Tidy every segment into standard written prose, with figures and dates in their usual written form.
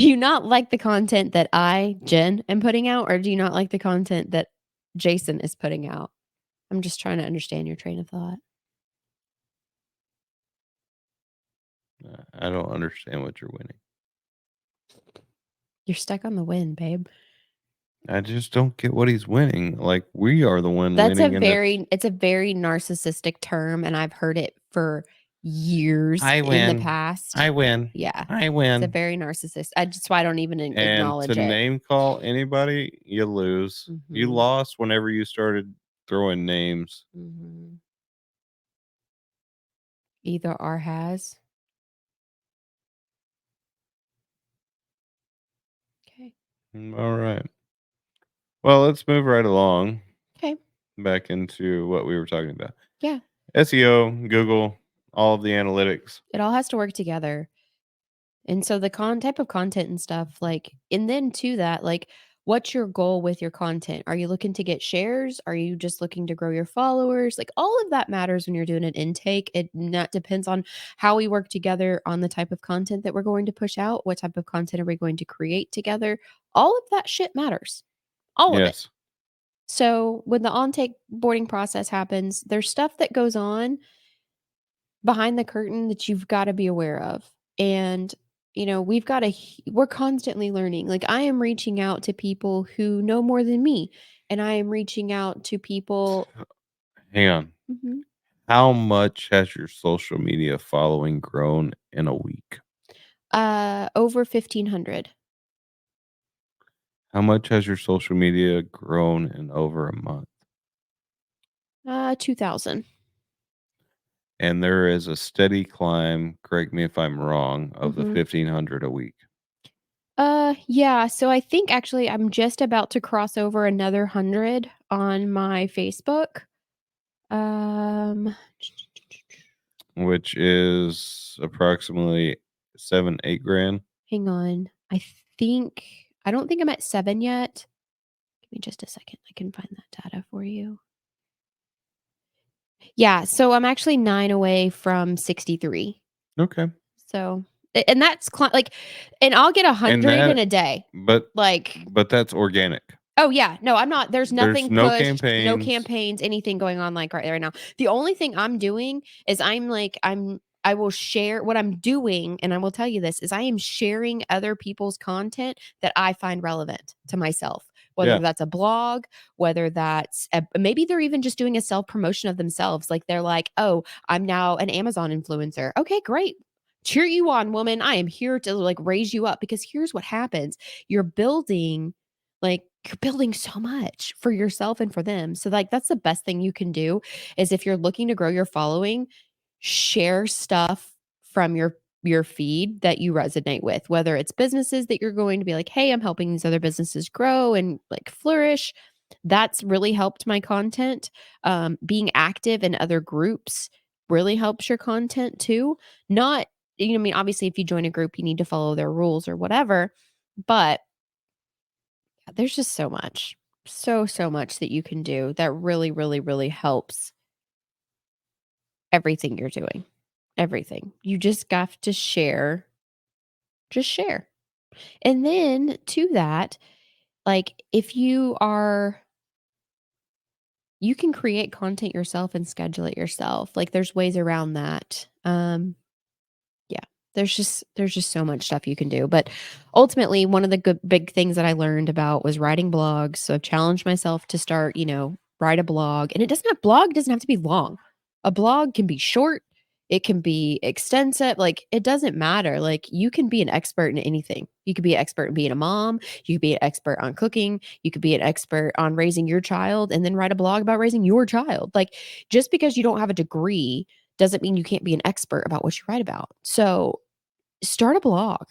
Do you not like the content that Jen, am putting out, or do you not like the content that Jason is putting out? I'm just trying to understand your train of thought. I don't understand what you're winning. You're stuck on the win, babe. I just don't get what he's winning. Like, we are the one That's winning in this. it's a very narcissistic term, and I've heard it for years I in the win. past. I win. Yeah. I It's a win. very narcissist. That's why I don't even And acknowledge to it. name call anybody, you lose. You Mhm. lost whenever you started throwing names. Mhm. Either or has. Okay. All right. Well, let's move right along Okay. back into what we were talking about. Yeah. SEO, Google, all of the analytics. It all has to work together. And so the type of content and stuff, like, and then to that, like, what's your goal with your content? Are you looking to get shares? Are you just looking to grow your followers? Like, all of that matters when you're doing an intake. It not depends on how we work together on the type of content that we're going to push out. What type of content are we going to create together? All of that shit matters. All of it. Yes. So when the on-take boarding process happens, there's stuff that goes on behind the curtain that you've got to be aware of. And we're constantly learning. Like, I am reaching out to people who know more than me, and I am reaching out to people. Hang on. Mhm. How much has your social media following grown in a week? Over 1,500. How much has your social media grown in over a month? 2,000. And there is a steady climb, correct me if I'm wrong, of the Mhm. 1,500 a week. Yeah, so I think actually I'm just about to cross over another 100 on my Facebook. Um, Which is approximately 7, 8 grand. hang on. I don't think I'm at 7 yet. Give me just a second. I can find that data for you. Yeah, so I'm actually 9 away from 63. Okay. So, and that's like, and I'll get And 100 in that a day. but Like, that's organic. oh yeah, no, I'm not. There's There's nothing no pushed, no campaigns. campaigns, anything going on like right now. The only thing I'm doing is I will share what I'm doing, and I will tell you this is I am sharing other people's content that I find relevant to myself. Whether Yeah. that's a blog, whether that's maybe they're even just doing a self promotion of themselves. Like, they're like, oh, I'm now an Amazon influencer. Okay, great. Cheer you on, woman. I am here to like raise you up, because here's what happens. You're building you're building so much for yourself and for them. So, like, that's the best thing you can do is, if you're looking to grow your following, share stuff from your feed that you resonate with, whether it's businesses that you're going to be like, "Hey, I'm helping these other businesses grow and like flourish." That's really helped my content. Being active in other groups really helps your content too. Not, I mean, obviously, if you join a group, you need to follow their rules or whatever, but there's just so much. So much that you can do that really, really, really helps everything you're doing. Everything. You just got to share. Just share. And then to that, like, if you can create content yourself and schedule it yourself. Like, there's ways around that. Yeah. There's just so much stuff you can do. But ultimately, one of the good big things that I learned about was writing blogs. So I've challenged myself to start, write a blog. And blog doesn't have to be long. A blog can be short, it can be extensive. Like, it doesn't matter. Like, you can be an expert in anything. You could be an expert in being a mom, you could be an expert on cooking, you could be an expert on raising your child, and then write a blog about raising your child. Like, just because you don't have a degree doesn't mean you can't be an expert about what you write about. So start a blog,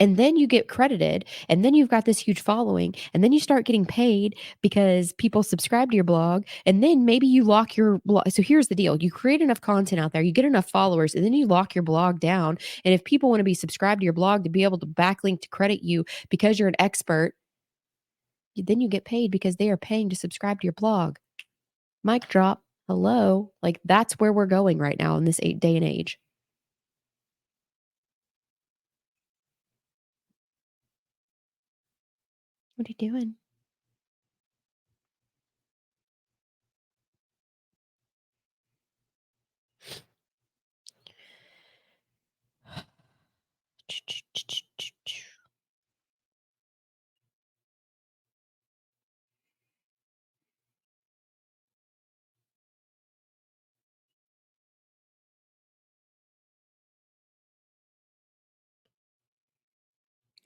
and then you get credited, and then you've got this huge following, and then you start getting paid because people subscribe to your blog, and then maybe you lock your blog. So here's the deal. You create enough content out there, you get enough followers, and then you lock your blog down. And if people want to be subscribed to your blog to be able to backlink to credit you because you're an expert, then you get paid because they are paying to subscribe to your blog. Mic drop. Hello. Like, that's where we're going right now in this day and age. What are you doing?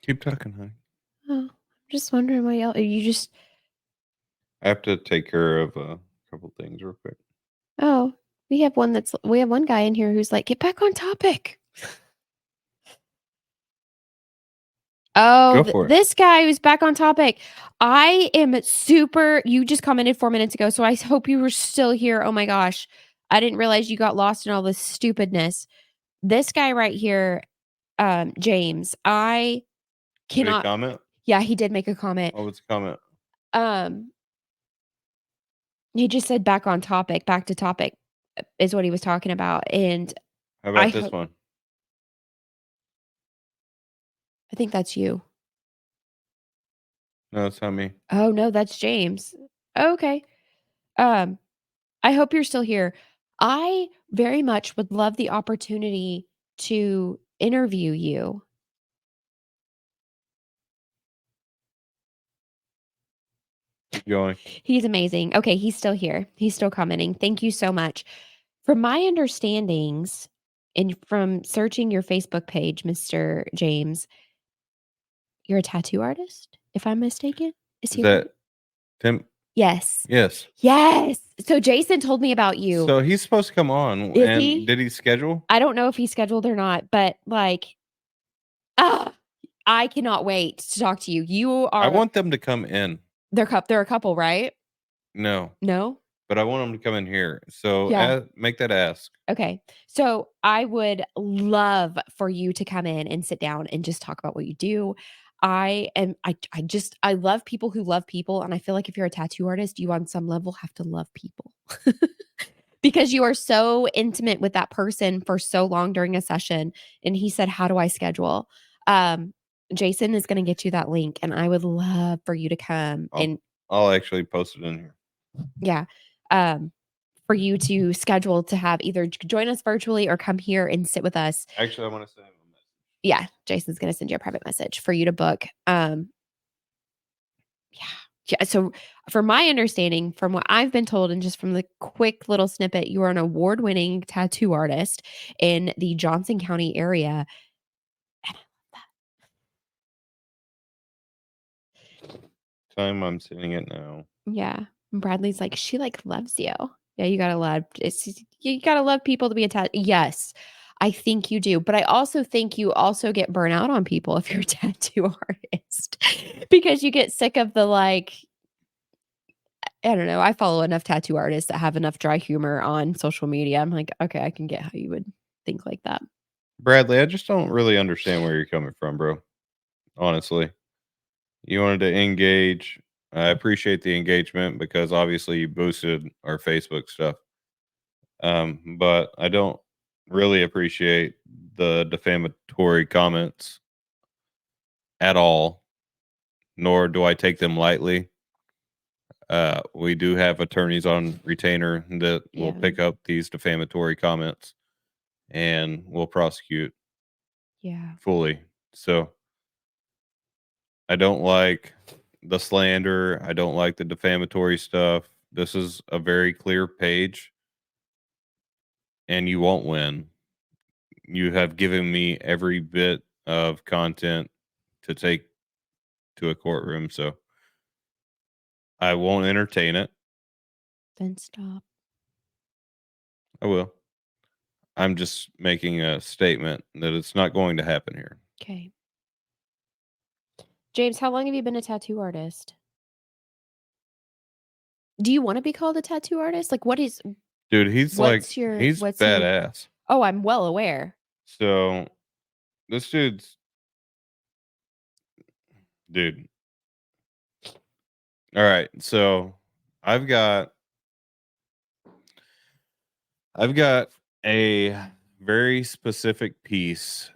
Keep talking, honey. Oh, I'm just wondering why you just. I have to take care of a couple things real quick. Oh, we have one guy in here who's like, get back on topic. Oh, Go for it. this guy who's back on topic. I am super. You just commented 4 minutes ago, so I hope you were still here. Oh my gosh. I didn't realize you got lost in all this stupidness. This guy right here, James, I Did he cannot. comment? Yeah, he did make a comment. What was the comment? Um, he just said back to topic is what he was talking about. And How I about this hope, one? I think that's you. No, it's not me. Oh no, that's James. Okay. Um, I hope you're still here. I very much would love the opportunity to interview you. Keep going. He's amazing. Okay, he's still here. He's still commenting. Thank you so much. From my understandings and from searching your Facebook page, Mr. James, you're a tattoo artist, if I'm mistaken? Is Is he right? that Tim? Yes. Yes. Yes. So Jason told me about you. So he's supposed to come on, Is and he? did he schedule? I don't know if he's scheduled or not, but like, ah, I cannot wait to talk to you. You I are want them to come in. they're a couple, right? No, No? but I want them to come in here. So Yeah. make that ask. Okay. So I would love for you to come in and sit down and just talk about what you do. I love people who love people. And I feel like if you're a tattoo artist, you on some level have to love people. Because you are so intimate with that person for so long during a session. And he said, how do I schedule? Um, Jason is going to get you that link, and I would love for you to come and I'll actually post it in here. yeah, for you to schedule to have either join us virtually or come here and sit with us. Actually, I want to send him a message. Yeah, Jason's going to send you a private message for you to book. Yeah. Yeah. So, from my understanding, from what I've been told, and just from the quick little snippet, you are an award winning tattoo artist in the Johnson County area. Time I'm sending it now. Yeah. Bradley's like, she like loves you. Yeah, you gotta love you gotta love people to be attached. Yes, I think you do. But I also think you also get burnout on people if you're a tattoo artist because you get sick of the like, I don't know. I follow enough tattoo artists that have enough dry humor on social media. I'm like, okay, I can get how you would think like that. Bradley, I just don't really understand where you're coming from, bro. Honestly, you wanted to engage. I appreciate the engagement because obviously you boosted our Facebook stuff. But I don't really appreciate the defamatory comments at all, nor do I take them lightly. We do have attorneys on retainer that will Yeah. pick up these defamatory comments and will prosecute Yeah. fully. So I don't like the slander. I don't like the defamatory stuff. This is a very clear page, and you won't win. You have given me every bit of content to take to a courtroom, so I won't entertain it. Then stop. I will. I'm just making a statement that it's not going to happen here. Okay. James, how long have you been a tattoo artist? Do you want to be called a tattoo artist? Like Dude, he's he's what's your badass. Oh, I'm well aware. So this dude. All right. So I've got I've got a very specific piece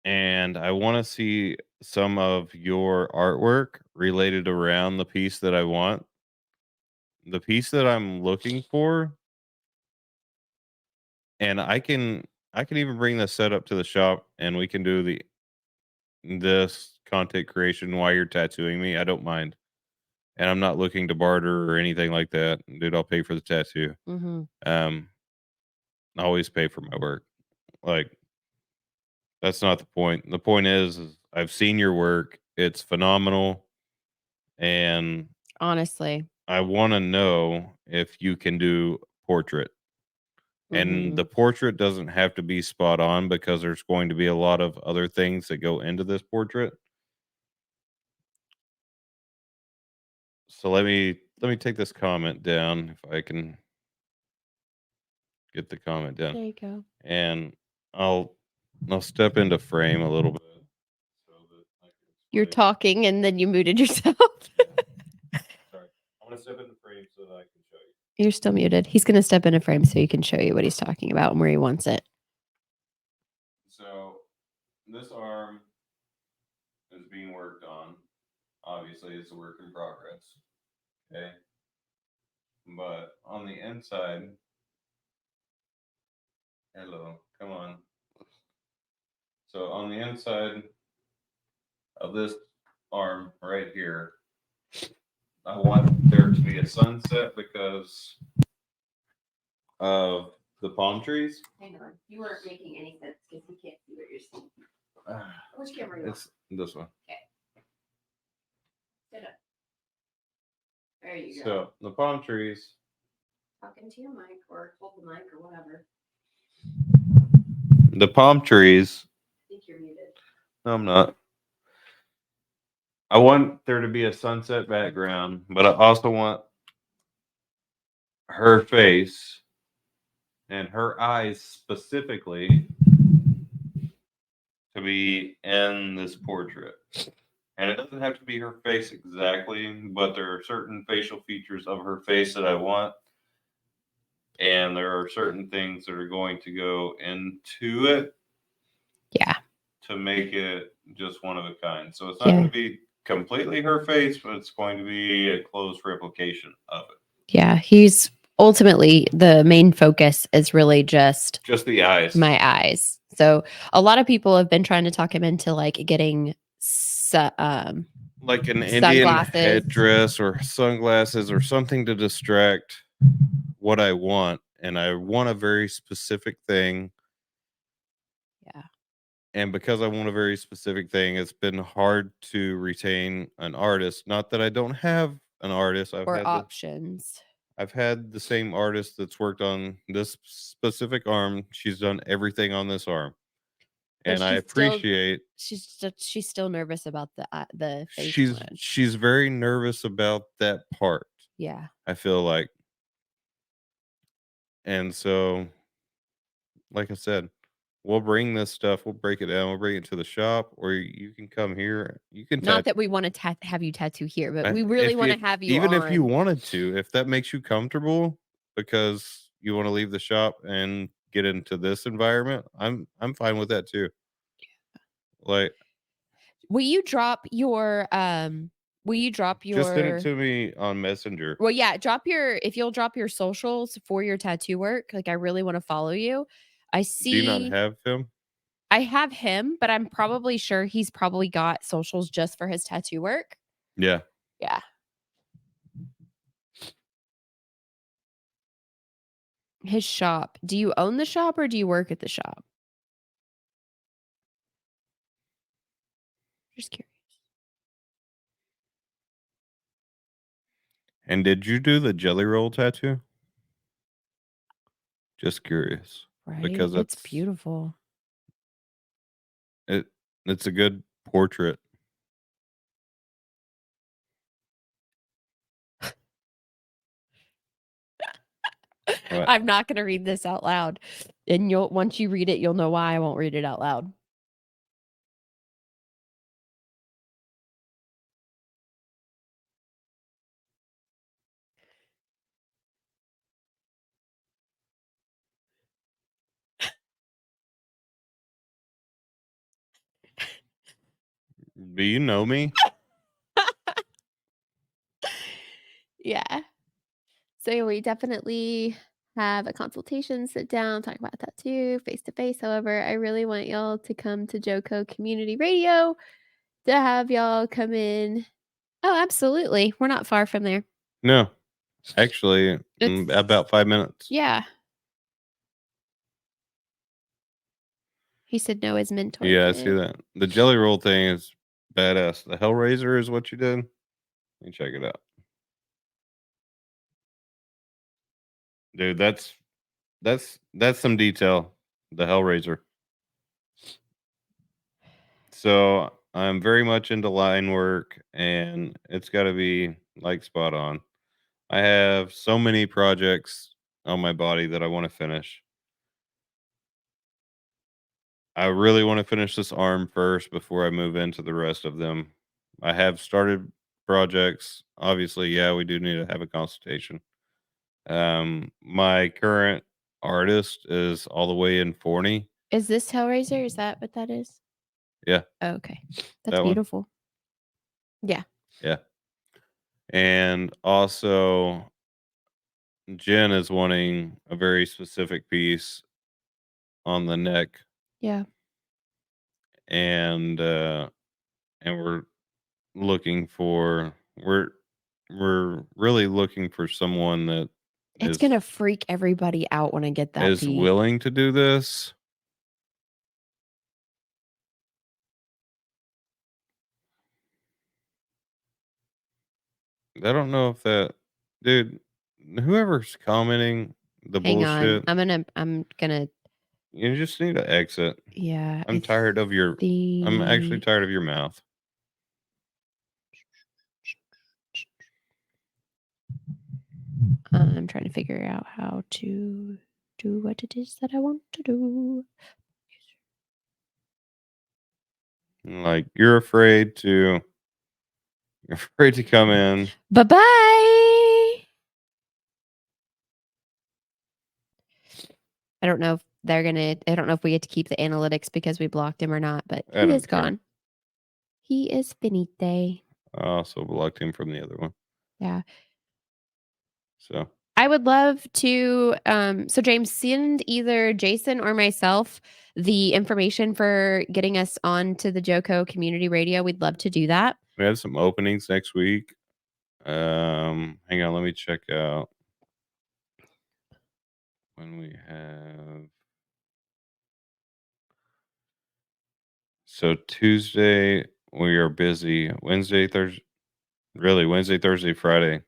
and I want to see some of your artwork related around the piece that I want. The piece that I'm looking for, and I can even bring this setup to the shop and we can do this content creation while you're tattooing me. I don't mind. And I'm not looking to barter or anything like that. Dude, I'll pay for the tattoo. Mm-hmm. Um, I always pay for my work. Like, that's not the point. The point is I've seen your work. It's phenomenal. And Honestly. I want to know if you can do portrait. And Mm-hmm. the portrait doesn't have to be spot on because there's going to be a lot of other things that go into this portrait. So let me take this comment down if I can get the comment down. There you go. And I'll I'll step into frame a little bit so that I can You're explain. talking and then you muted yourself. Yeah. Sorry. I'm gonna step into frame so that I can show you. You're still muted. He's going to step in a frame so he can show you what he's talking about and where he wants it. So this arm is being worked on. Obviously, it's a work in progress. Okay. But on the inside, hello, come on. So on the inside of this arm right here, I want there to be a sunset because of the palm trees. Hang on. You weren't making any sense because he can't see what you're seeing. Which camera you It's this one. Sit up. There you go. So the palm trees, Talking to your mic or hold the mic or whatever. the palm trees. I think you're muted. No, I'm not. I want there to be a sunset background, but I also want her face and her eyes specifically to be in this portrait. And it doesn't have to be her face exactly, but there are certain facial features of her face that I want. And there are certain things that are going to go into it Yeah. to make it just one of a kind. So it's not going to be completely her face, but it's going to be a close replication of it. Yeah. He's ultimately the main focus is really just the eyes. my eyes. So a lot of people have been trying to talk him into like getting Like an Indian sunglasses. headdress or sunglasses or something to distract what I want. And I want a very specific thing. Yeah. And because I want a very specific thing, it's been hard to retain an artist. Not that I don't have an artist. Or options. I've had the same artist that's worked on this specific arm. She's done everything on this arm. But And I appreciate she's still nervous about the face one. she's very nervous about that part. Yeah. I feel like. And so, like I said, we'll bring this stuff, we'll break it down, we'll bring it to the shop, or you can come here. You can Not that we want to have you tattoo here, but we if really want to have you even on. if you wanted to, if that makes you comfortable because you want to leave the shop and get into this environment, I'm fine with that too. Like, will you drop your just send it to me on Messenger. well, yeah, if you'll drop your socials for your tattoo work, like I really want to follow you. I see. Do you not have him? I have him, but I'm probably sure he's probably got socials just for his tattoo work. Yeah. Yeah. His shop. Do you own the shop or do you work at the shop? Just curious. And did you do the jelly roll tattoo? Just curious. Right. Because it's beautiful. It's a good portrait. I'm not going to read this out loud. And once you read it, you'll know why I won't read it out loud. Do you know me? Yeah. So yeah, we definitely have a consultation, sit down, talk about that too, face to face. However, I really want y'all to come to Joco Community Radio to have y'all come in. Oh, absolutely. We're not far from there. No. Actually, It's about 5 minutes. yeah. He said no, his mentor Yeah, I see did. that. The jelly roll thing is badass. The Hellraiser is what you did. Let me check it out. Dude, that's some detail. The Hellraiser. So I'm very much into line work, and it's got to be like spot on. I have so many projects on my body that I want to finish. I really want to finish this arm first before I move into the rest of them. I have started projects. Obviously, yeah, we do need to have a consultation. My current artist is all the way in Forney. Is this Hellraiser? Is that what that is? Yeah, Oh, okay. That's that one. beautiful. Yeah. Yeah. And also Jen is wanting a very specific piece on the neck, Yeah. and we're looking for we're really looking for someone that It's is gonna freak everybody out when I get that piece. willing to do this. I don't know if that dude, whoever's commenting the Hang on. bullshit, I'm gonna you just need to exit. yeah, I'm tired of your I'm actually think tired of your mouth. I'm trying to figure out how to do what it is that I want to do. Like you're afraid to come in. Bye-bye. I don't know if I don't know if we get to keep the analytics because we blocked him or not, but I he don't is care. gone. He is finite. I also blocked him from the other one. Yeah. So I would love to so James, send either Jason or myself the information for getting us onto the Joco Community Radio. We'd love to do that. we have some openings next week. Hang on, let me check out when we have. So Tuesday we are busy. Wednesday, Thursday, Friday.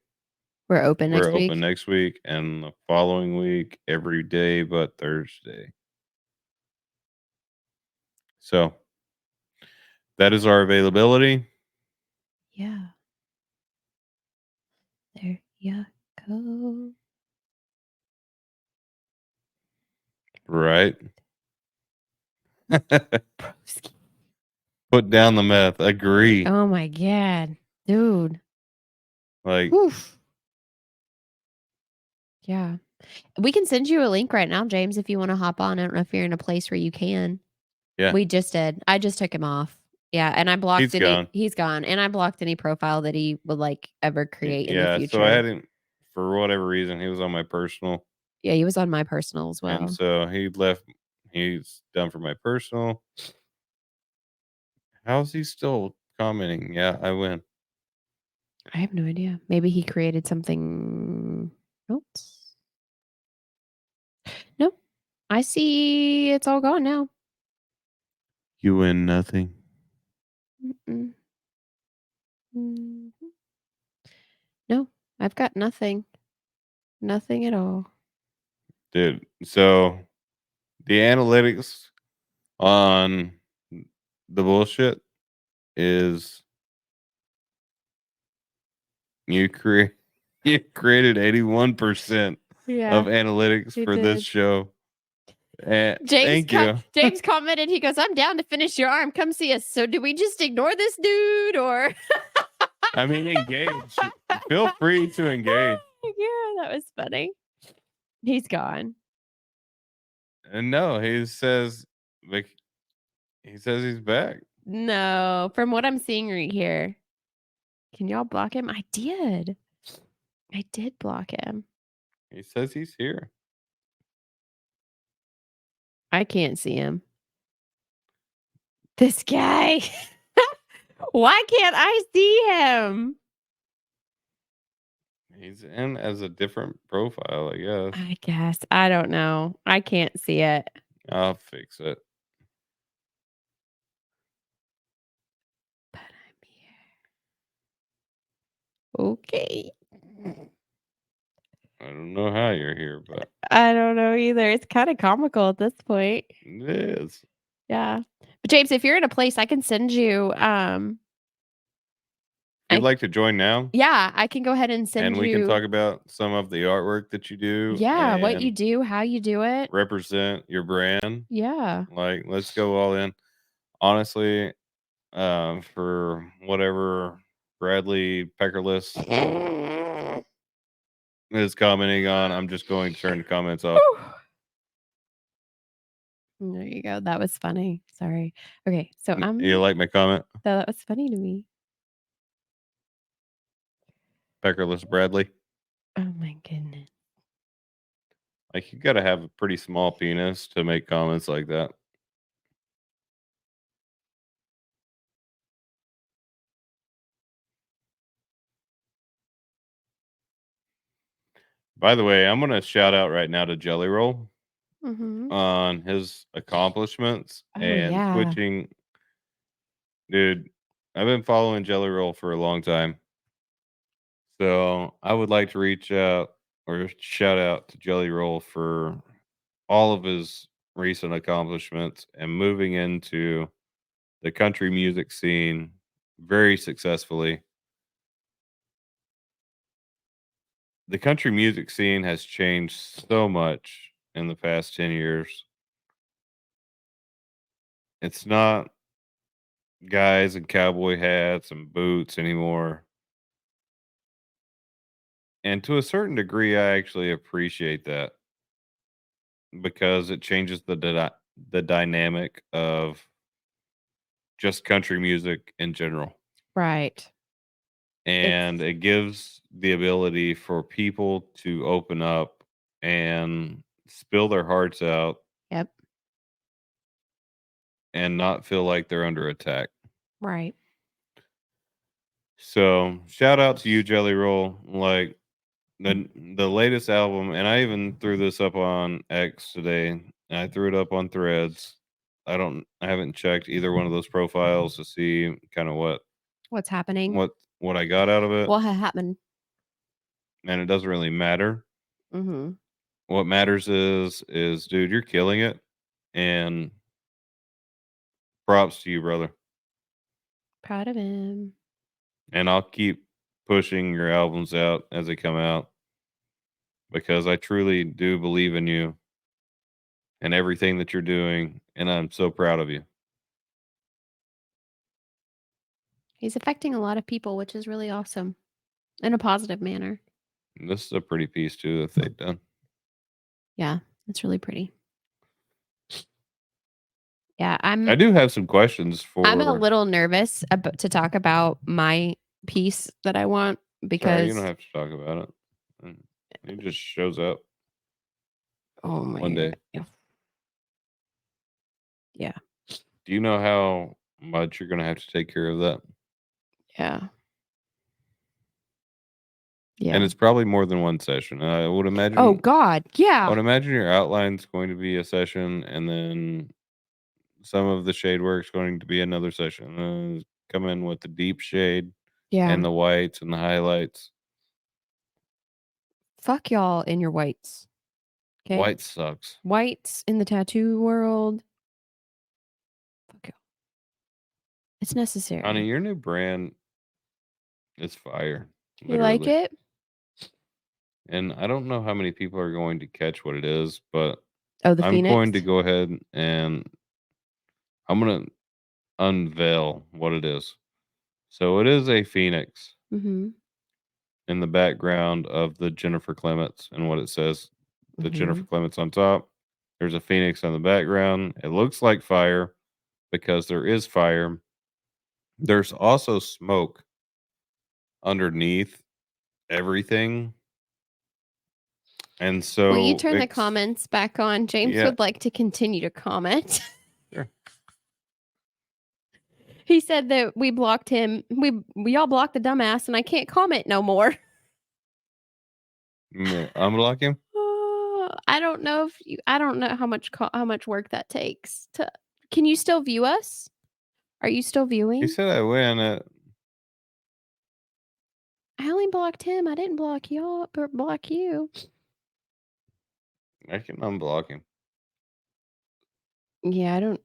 We're open We're next week. open next week, and the following week every day but Thursday. So that is our availability. Yeah. There you go. Right. Broski. Put down the meth. Agree. Oh my god. Dude. Like, Oof. Yeah. We can send you a link right now, James, if you want to hop on. I don't know if you're in a place where you can. yeah, We just did. I just took him off. Yeah, and I blocked he's gone. he's gone. And I blocked any profile that he would like ever create in the Yeah, future. so I had him for whatever reason. He was on my personal, Yeah, he was on my personal as well. and so he left. He's done for my personal. How's he still commenting? Yeah, I win. I have no idea. Maybe he created something else. Nope. I see it's all gone now. You win nothing. Mm-mm. Mhm. No, I've got nothing. Nothing at all. Dude, so the analytics on the bullshit is you create you created 81% Yeah, of analytics he for this did. show. And James thank you. James commented, he goes, I'm down to finish your arm. Come see us. So do we just ignore this dude or I mean, engage. Feel free to engage. Yeah, that was funny. He's gone. And no, he says like he says he's back. No, from what I'm seeing right here. Can y'all block him? I did. I did block him. He says he's here. I can't see him. This guy. Why can't I see him? He's in as a different profile, I guess. I guess. I don't know. I can't see it. I'll fix it. But I'm here. Okay. I don't know how you're here, but I don't know either. It's kind of comical at this point. it is. Yeah. But James, if you're in a place, I can send you If you'd I like to join now, yeah, I can go ahead and send and we can you talk about some of the artwork that you do yeah, what you and do, how you do it. represent your brand. Yeah. Like, let's go all in. Honestly, for whatever Bradley Peckerless is commenting on, I'm just going to turn the comments off. There you go. That was funny. Sorry. Okay, so You like my comment? that was funny to me. Peckerless Bradley. Oh my goodness. Like, you got to have a pretty small penis to make comments like that. By the way, I'm going to shout out right now to Jelly Roll Mhm. on his accomplishments Oh and yeah. switching. Dude, I've been following Jelly Roll for a long time. So I would like to reach out or shout out to Jelly Roll for all of his recent accomplishments and moving into the country music scene very successfully. The country music scene has changed so much in the past 10 years. It's not guys in cowboy hats and boots anymore. And to a certain degree, I actually appreciate that because it changes the dynamic of just country music in general. Right. And It's it gives the ability for people to open up and spill their hearts out yep. and not feel like they're under attack. Right. So shout out to you, Jelly Roll. Like the latest album, and I even threw this up on X today, and I threw it up on Threads. I haven't checked either one of those profiles to see kind of What's happening? what I got out of it, What happened? and it doesn't really matter. Mhm. What matters is dude, you're killing it, and props to you, brother. Proud of him. And I'll keep pushing your albums out as they come out because I truly do believe in you and everything that you're doing, and I'm so proud of you. He's affecting a lot of people, which is really awesome in a positive manner. This is a pretty piece too that they've done. Yeah, it's really pretty. Yeah, I do have some questions I'm a for. little nervous to talk about my piece that I want Sorry, you because don't have to talk about it. It just shows up oh my one day. yeah. Do you know how much you're going to have to take care of that? Yeah. And Yeah. it's probably more than one session. I would imagine. Oh God. I Yeah. would imagine your outline's going to be a session, and then some of the shade work's going to be another session. Come in with the deep shade Yeah. and the whites and the highlights. Fuck y'all in your whites. Okay. White sucks. Whites in the tattoo world. Fuck y'all. It's necessary. Honey, your new brand is fire. You like Literally. it? And I don't know how many people are going to catch what it is, but Oh, the I'm going to Phoenix. go ahead and I'm going to unveil what it is. So it is a phoenix Mm-hmm. in the background of the Jennifer Clements and what it says. The Jennifer Mm-hmm. Clements on top. There's a phoenix on the background. It looks like fire because there is fire. there's also smoke underneath everything. And Will you so turn the comments back on? James Yeah. would like to continue to comment. Sure. He said that we blocked him. We all blocked the dumbass, and I can't comment no more. Unblock him? I don't know if you. I don't know how much work that takes. To can you still view us? Are you still He viewing? said I win it. I only blocked him. I didn't block y'all or block you. I can unblock him. Yeah,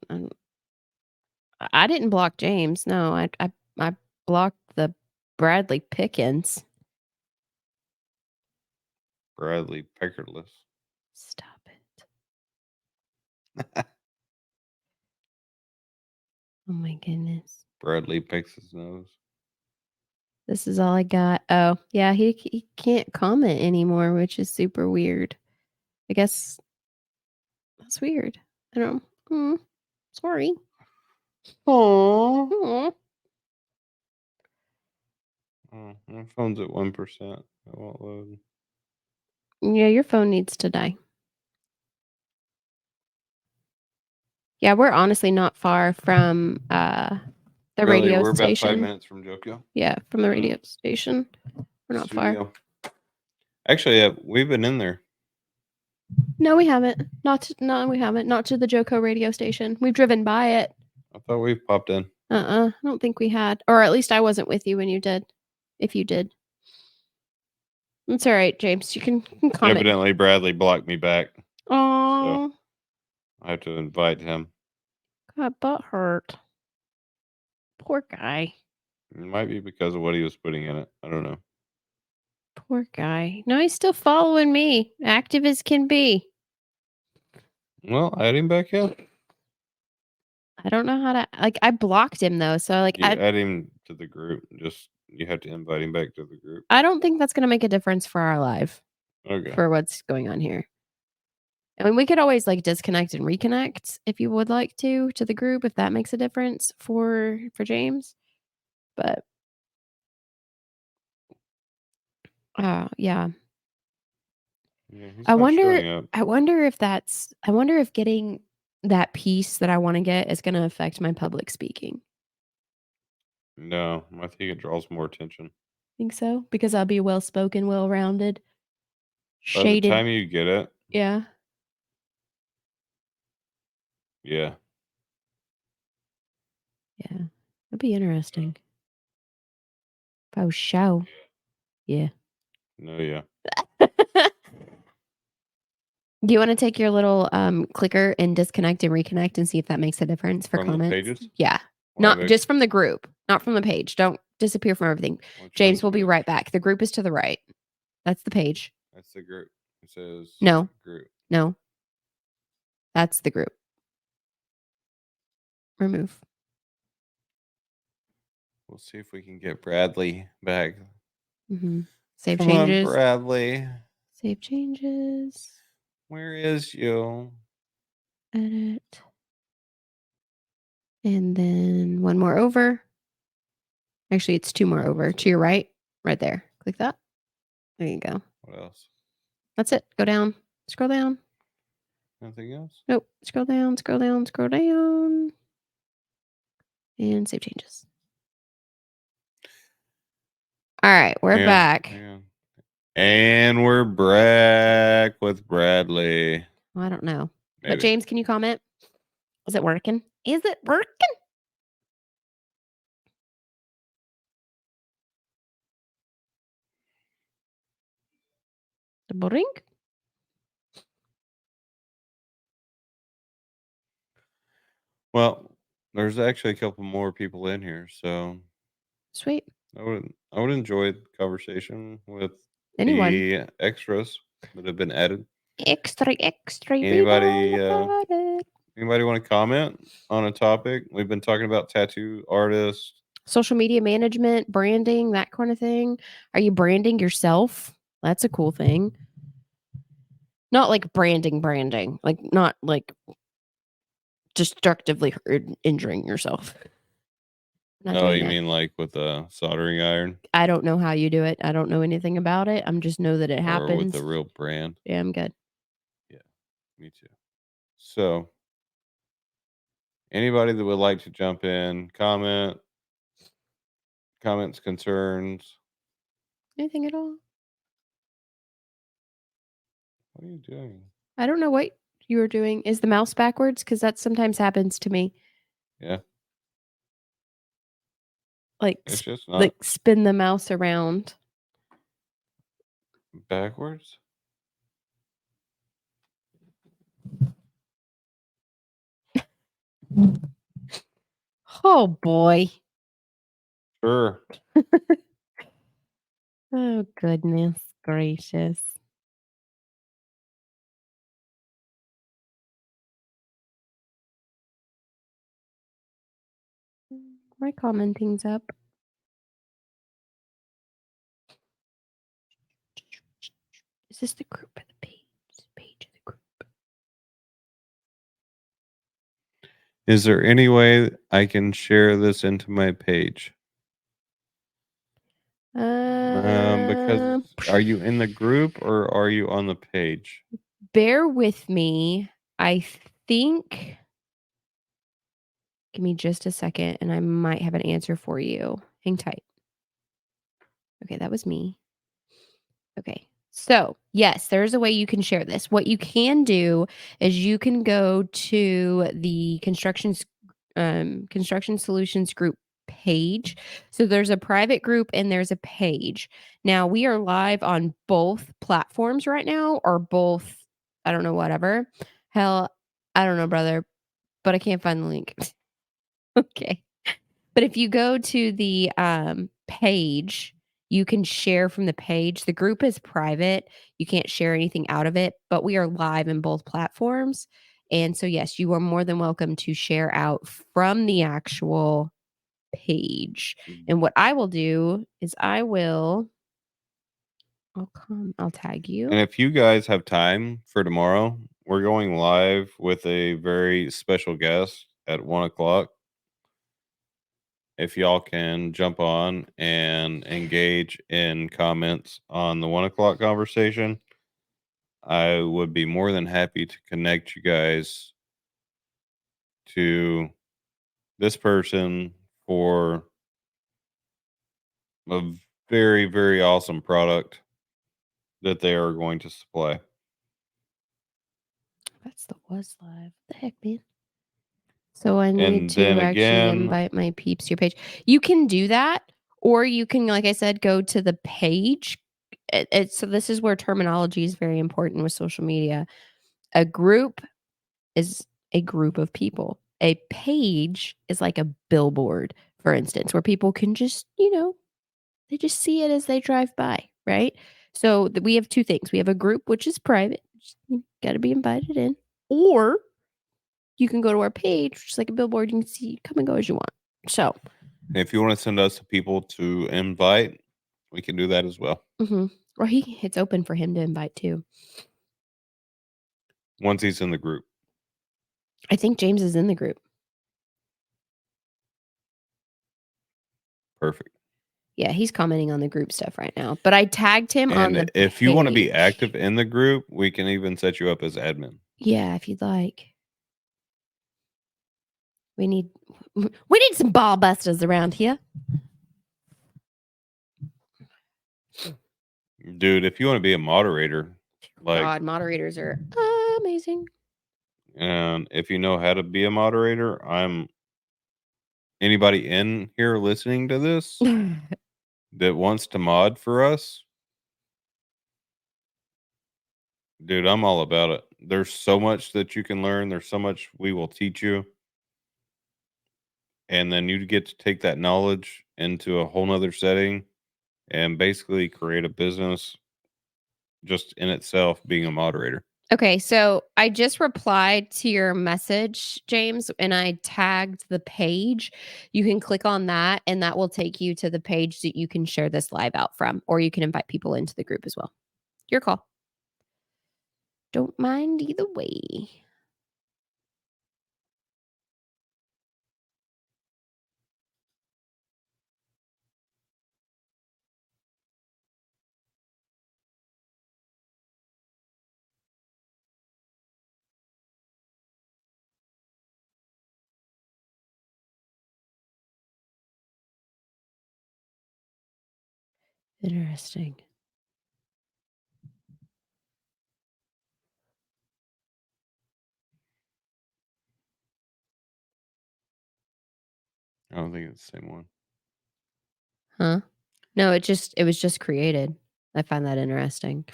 I didn't block James. No, I blocked the Bradley Pickens. Bradley Peckerless. Stop it. Oh my goodness. Bradley picks his nose. This is all I got. Oh, yeah, he can't comment anymore, which is super weird. I guess that's weird. I don't. Sorry. Aww. Aw. Oh, my phone's at 1%. It won't load. Yeah, your phone needs to die. Yeah, we're honestly not far from the Really, radio we're about 5 station. minutes from Jokyo. Yeah, from the radio station. We're not far. Studio. Actually, we've been in there. No, we haven't. No, we haven't. Not to the Joko radio station. We've driven by it. I thought we popped in. I don't think we had. Or at least I wasn't with you when you did. If you did. It's all right, James. You can comment. Evidently, Bradley blocked me back. Oh, I have to invite him. got butt hurt. Poor guy. It might be because of what he was putting in it. I don't know. Poor guy. No, he's still following me. Active as can be. Well, add him back in. I don't know how to I blocked him though, so Add him to the group. Just you have to invite him back to the group. I don't think that's gonna make a difference for our live. Okay. For what's going on here. I mean, we could always disconnect and reconnect if you would like to the group if that makes a difference for James. But yeah. Yeah, I wonder if getting that piece that I want to get is going to affect my public speaking. No, I think it draws more attention. Think so? Because I'll be well spoken, well rounded, By the shaded. time you get it. Yeah. Yeah. Yeah. That'd be interesting. If I was show. Yeah. No, yeah. Do you want to take your little clicker and disconnect and reconnect and see if that makes a difference for From comments? the pages? Yeah. Not just from the group, not from the page. Don't disappear from everything. James will be right back. The group is to the right. That's the page. That's the group. It says no. Group. No. That's the group. Remove. We'll see if we can get Bradley back. Save Come changes. on, Bradley. Save changes. Where is you? Edit. And then one more over. Actually, it's two more over. To your right. Right there. Click that. There you go. What else? That's it. Go down. Scroll down. Nothing else? Nope. Scroll down, scroll down, scroll down. And save changes. All right. We're back. And we're back with Bradley. Well, I don't know. Maybe. But James, can you comment? Is it working? Is it working? The brink? Well, there's actually a couple more people in here, so sweet. I would enjoy the conversation with anyone. The extras that have been added. Extra. Anybody want to comment on a topic? We've been talking about tattoo artists, social media management, branding, that kind of thing. Are you branding yourself? That's a cool thing. Not like branding, like not like destructively injuring yourself. Not Oh, doing you that. mean like with a soldering iron I don't know how you do it. I don't know anything about it. I'm just know that it or with a happens. real brand? Yeah, I'm good. Yeah, me too. So, anybody that would like to jump in, comments, concerns. Anything at all? What are you doing? I don't know what you were doing. Is the mouse backwards? Because that sometimes happens to me. Yeah, Like, it's just not like spin the mouse around. backwards. Oh boy. Sure. Oh goodness gracious. My commenting's up. Is this the group or the page? Page of the group. Is there any way I can share this into my page? Because Um, are you in the group or are you on the page? bear with me. I think. Give me just a second, and I might have an answer for you. Hang tight. Okay, that was me. Okay. So, yes, there's a way you can share this. What you can do is you can go to the construction solutions group page. So there's a private group and there's a page. Now we are live on both platforms right now, or both, I don't know, whatever. Hell, I don't know, brother, but I can't find the link. Okay. But if you go to the page, you can share from the page. The group is private. You can't share anything out of it, but we are live in both platforms. And so, yes, you are more than welcome to share out from the actual page. And what I will do is I'll tag And you. if you guys have time for tomorrow, we're going live with a very special guest at 1 o'clock. If y'all can jump on and engage in comments on the 1 o'clock conversation, I would be more than happy to connect you guys to this person for a very, very awesome product that they are going to supply. That's the was live. The heck, man. So I need And then to actually again, invite my peeps to your page. You can do that, or you can, like I said, go to the page. So this is where terminology is very important with social media. A group is a group of people. A page is like a billboard, for instance, where people can just, they just see it as they drive by, right? So we have two things. We have a group which is private, you got to be invited in, or you can go to our page, which is like a billboard. You can see, come and go as you want. So, if you want to send us the people to invite, we can do that as well. or it's open for him to invite too. Once he's in the group. I think James is in the group. Perfect. Yeah, he's commenting on the group stuff right now. But I tagged him on And the if you want to be page. active in the group, we can even set you up as admin. Yeah, if you'd like. We need some ball busters around here. Dude, if you want to be a moderator, like, God, moderators are amazing. and if you know how to be a moderator, anybody in here listening to this that wants to mod for us, dude, I'm all about it. There's so much that you can learn. There's so much we will teach you. And then you get to take that knowledge into a whole nother setting and basically create a business just in itself being a moderator. Okay, so I just replied to your message, James, and I tagged the page. You can click on that, and that will take you to the page that you can share this live out from, or you can invite people into the group as well. Your call. Don't mind either way. Interesting. I don't think it's the same one. Huh? No, it was just created. I find that interesting.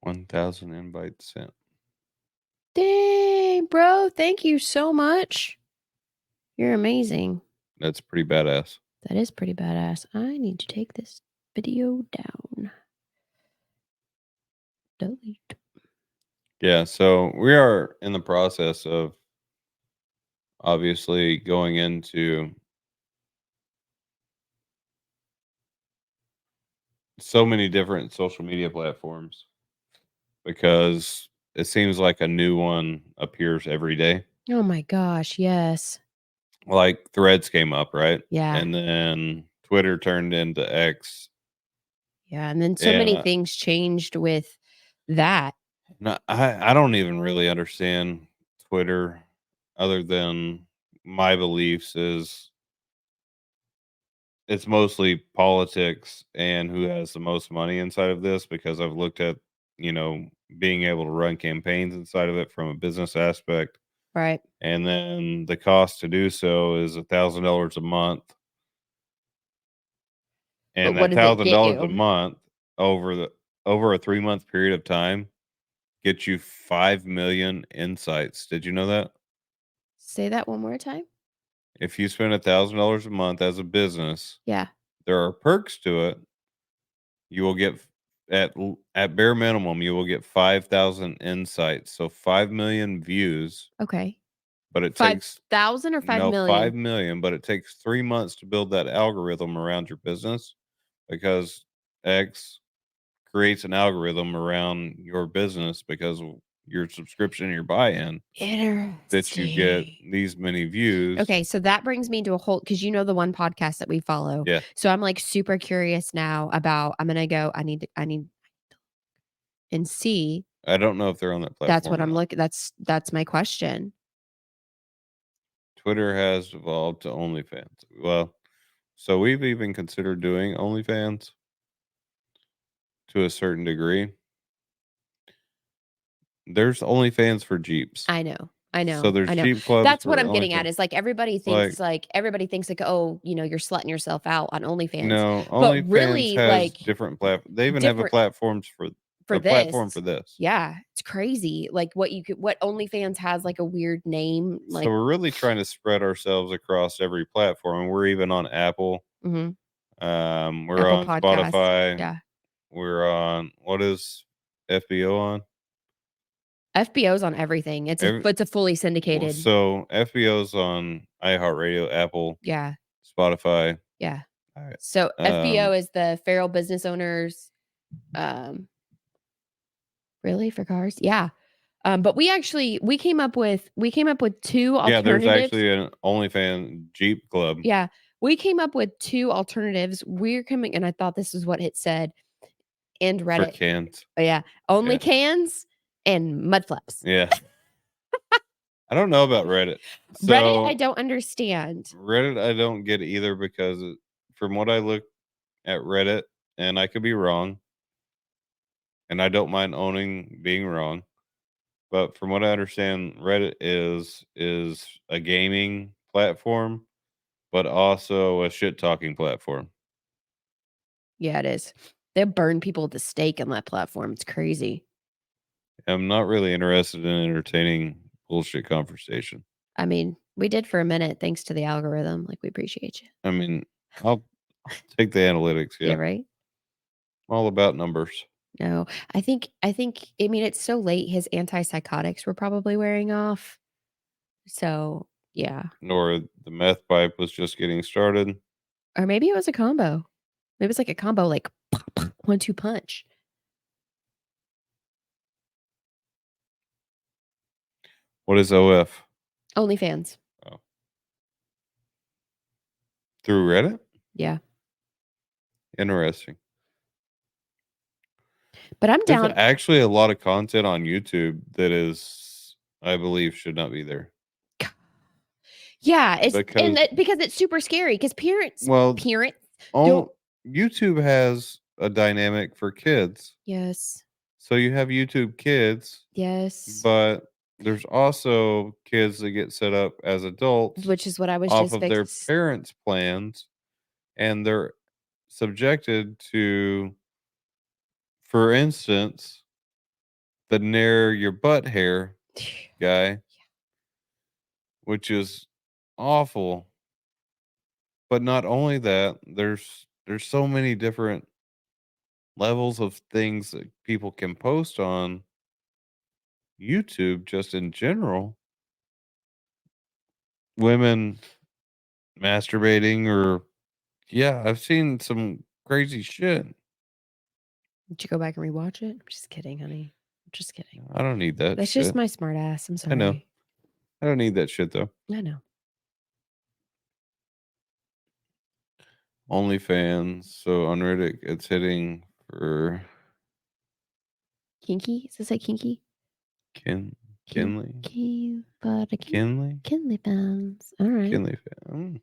$1,000 invites sent. Dang, bro, thank you so much. You're amazing. That's pretty badass. That is pretty badass. I need to take this video down. Delete. Yeah, so we are in the process of obviously going into so many different social media platforms because it seems like a new one appears every day. Oh my gosh, yes. Like Threads came up, right? Yeah. And then Twitter turned into X. Yeah, and then so And many things changed with that. I don't even really understand Twitter other than my beliefs is it's mostly politics and who has the most money inside of this because I've looked at, being able to run campaigns inside of it from a business aspect. Right. And then the cost to do so is $1,000 a month. But And what that does it get $1,000 a you? month over a 3-month period of time gets you 5 million insights. Did you know that? Say that one more time? If you spend $1,000 a month as a business, Yeah. there are perks to it. You will get at bare minimum, you will get 5,000 insights, so 5 million views, Okay. but it takes 5,000 or no 5,000,000? 5 million, but it takes 3 months to build that algorithm around your business because X creates an algorithm around your business because of your subscription and your buy-in that you get Interesting. these many views. Okay, so that brings me to a whole because you know the one podcast that we follow. Yeah, So I'm like super curious now about I'm gonna go, I need and see. I don't know if they're on that That's platform what or I'm not. looking that's my question. Twitter has evolved to OnlyFans. Well, so we've even considered doing OnlyFans to a certain degree. There's OnlyFans for Jeeps. I know. I So know. there's I know. Jeep clubs That's what for I'm getting at OnlyFans. is Like, like everybody thinks like, oh, you know, you're slutting yourself out on OnlyFans. no, But OnlyFans really has like different they even have different for a platform this. for this. Yeah, it's crazy. Like what OnlyFans has like a weird name So like we're really trying to spread ourselves across every platform. We're even on Apple. mhm, We're Apple on Podcasts. Spotify. Yeah. We're on what is FBO on? FBO's on everything. It's a fully syndicated. So FBO's on iHeartRadio, Apple, Yeah. Spotify. Yeah. Alright, So FBO is the Feral Business Owners um really for cars? Yeah. But we came up with 2 yeah, there's alternatives. actually an OnlyFans Jeep club Yeah. We came up with 2 alternatives. We're coming and I thought this is what it said and for Reddit. cans. Oh, yeah. Only Yeah, cans and mud flaps. yeah. I don't know about Reddit. Reddit, I So don't understand. Reddit, I don't get either because from what I look at Reddit, and I could be wrong, and I don't mind owning being wrong, but from what I understand, Reddit is a gaming platform, but also a shit talking platform. Yeah, it is. They burn people at the stake on that platform. It's crazy. I'm not really interested in entertaining bullshit conversation. I mean, we did for a minute thanks to the algorithm. Like, we appreciate you. I mean, I'll take the analytics. Yeah, Yeah, right? I'm all about numbers. No. I think I mean, it's so late, his antipsychotics were probably wearing off. So, yeah. Nor the meth pipe was just getting started. Or maybe it was a combo. Maybe it's like a combo, like 1-2 punch. What is OF? OnlyFans. Oh. Through Reddit? Yeah. Interesting. But I'm There's down. actually a lot of content on YouTube that is, I believe, should not be there. Yeah, Because because it's super scary because parents well, don't. YouTube has a dynamic for kids. Yes. So you have YouTube Kids, Yes. but there's also kids that get set up as adults Which is what I was off just of their fix. parents' plans, and they're subjected to, for instance, the nair your butt hair guy, which is awful. But not only that, there's so many different levels of things that people can post on YouTube just in general. Women masturbating or yeah, I've seen some crazy shit. Did you go back and rewatch it? I'm just kidding, honey. I'm just kidding. I don't need that That's just shit. my smart ass. I'm I know. sorry. I don't need that shit though. I know. OnlyFans. So on Reddit, it's hitting for Kinky? Does it say kinky? Kinley. Kinky, but a Kinley? Kinley fans. All right. Kinley fan.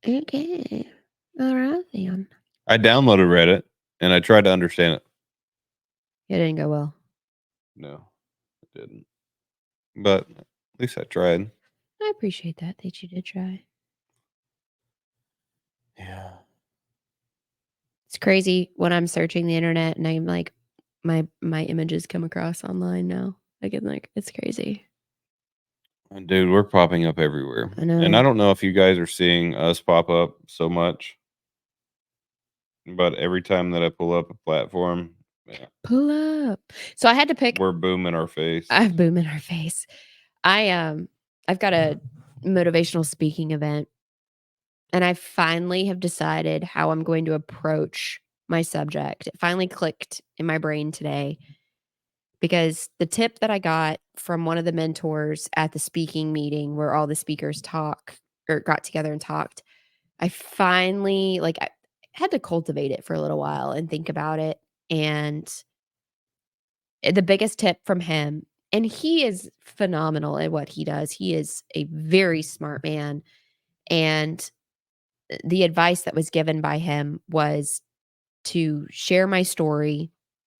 Okay. All right then. I downloaded Reddit and I tried to understand it. It didn't go well. No, it didn't. But at least I tried. I appreciate that you did try. Yeah. It's crazy when I'm searching the internet and I'm like, my images come across online now. Like it's crazy. Dude, we're popping up everywhere. I know. And I don't know if you guys are seeing us pop up so much, but every time that I pull up a platform, yeah, Pull up. So I had to pick. we're booming our face. I have boom in our face. I've got a motivational speaking event, and I finally have decided how I'm going to approach my subject. It finally clicked in my brain today because the tip that I got from one of the mentors at the speaking meeting where all the speakers got together and talked, I finally I had to cultivate it for a little while and think about it. And the biggest tip from him, and he is phenomenal at what he does. He is a very smart man. And the advice that was given by him was to share my story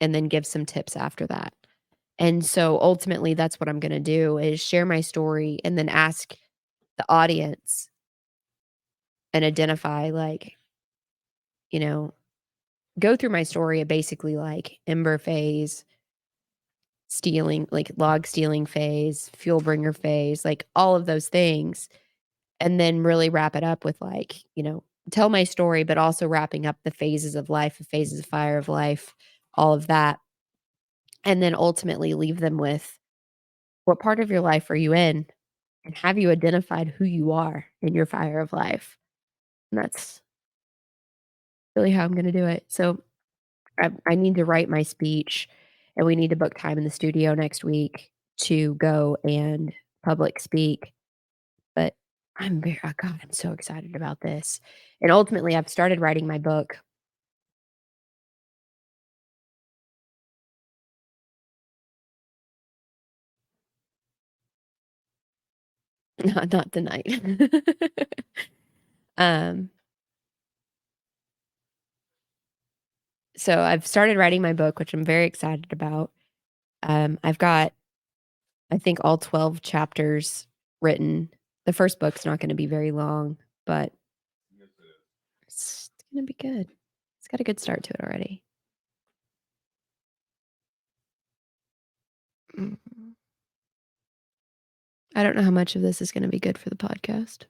and then give some tips after that. And so ultimately that's what I'm going to do is share my story and then ask the audience and identify you know, go through my story of basically like ember phase, stealing, like log stealing phase, fuel bringer phase, like all of those things. And then really wrap it up with tell my story, but also wrapping up the phases of life, the phases of fire of life, all of that. And then ultimately leave them with what part of your life are you in? And have you identified who you are in your fire of life? And that's really how I'm going to do it. So I need to write my speech, and we need to book time in the studio next week to go and public speak. But God, I'm so excited about this. And ultimately, I've started writing my book. Not tonight. um, so I've started writing my book, which I'm very excited about. I've got, I think, all 12 chapters written. The first book's not going to be very long, but it's going to be good. It's got a good start to it already. Mm. I don't know how much of this is going to be good for the podcast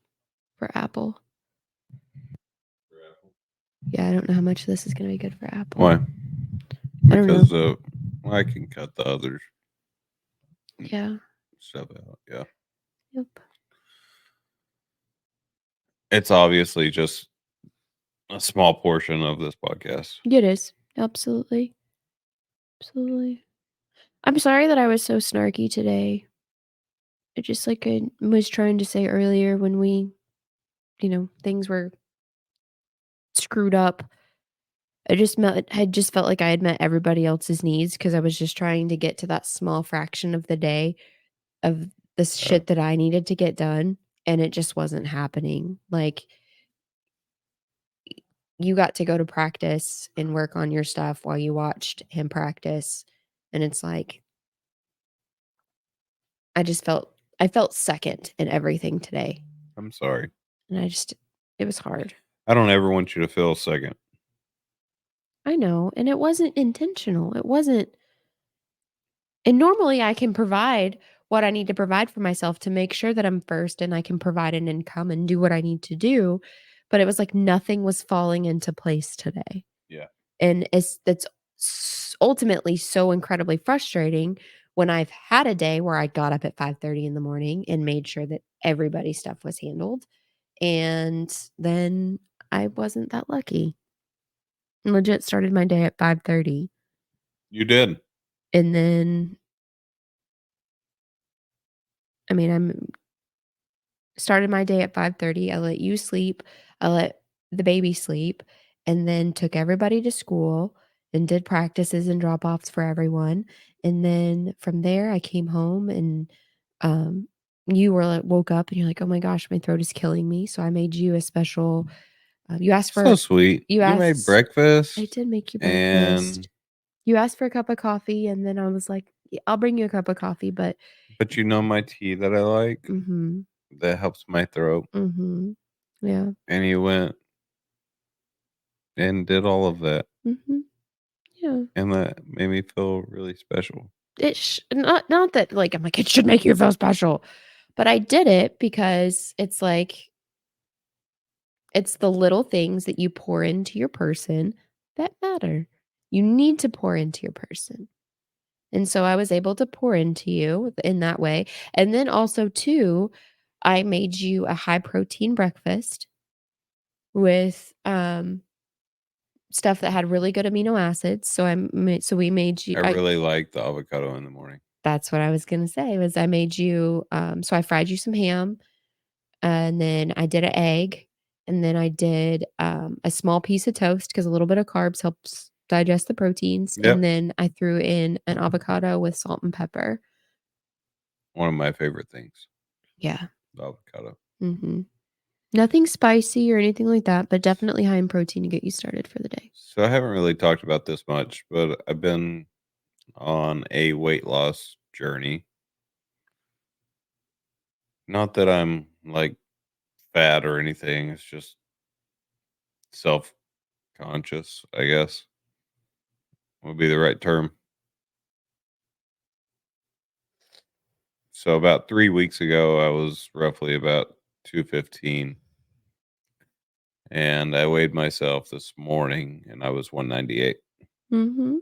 for Apple. Yeah, I don't know how much of this is going to be good for Apple. Why? I don't Because know. I can cut the others Yeah. stuff out. Yeah. Yep. It's obviously just a small portion of this podcast. It is. Absolutely. Absolutely. I'm sorry that I was so snarky today. It just like I was trying to say earlier when we things were screwed up. I just felt like I had met everybody else's needs because I was just trying to get to that small fraction of the day of the Uh, shit that I needed to get done, and it just wasn't happening. Like, you got to go to practice and work on your stuff while you watched him practice, and it's like I felt second in everything today, I'm sorry. and it was hard. I don't ever want you to feel second. I know, and it wasn't intentional. It wasn't. And normally I can provide what I need to provide for myself to make sure that I'm first and I can provide an income and do what I need to do, but it was like nothing was falling into place today. Yeah. And that's ultimately so incredibly frustrating when I've had a day where I got up at 5:30 in the morning and made sure that everybody's stuff was handled, and then I wasn't that lucky. Legit started my day at 5:30, You did. and then I mean, I'm started my day at 5:30. I let you sleep, I let the baby sleep, and then took everybody to school and did practices and drop-offs for everyone, and then from there, I came home and, um, you were like woke up and you're like, "Oh my gosh, my throat is killing me," so I made you a special you asked So for sweet. you You made asked I breakfast did make you and breakfast. You asked for a cup of coffee, and then I was like, "Yeah, I'll bring you a cup of coffee," but but you know my tea that I like mhm, that helps my throat. mhm. Yeah, And you went and did all of that. mhm, yeah. And that made me feel really special. Not that, like, I'm like, "It should make you feel special," but I did it because it's like it's the little things that you pour into your person that matter. You need to pour into your person, and so I was able to pour into you in that way, and then also too, I made you a high protein breakfast with, stuff that had really good amino acids, so we made you I really like the avocado in the morning. that's what I was gonna say was I made you, so I fried you some ham, and then I did an egg, and then I did, a small piece of toast because a little bit of carbs helps digest the proteins, and Yep. then I threw in an avocado with salt and pepper. One of my favorite things, Yeah. the avocado. Mhm. Nothing spicy or anything like that, but definitely high in protein to get you started for the day. So I haven't really talked about this much, but I've been on a weight loss journey. Not that I'm like fat or anything. It's just self conscious, I guess would be the right term. So about 3 weeks ago, I was roughly about 215, and I weighed myself this morning, and I was 198. Mhm.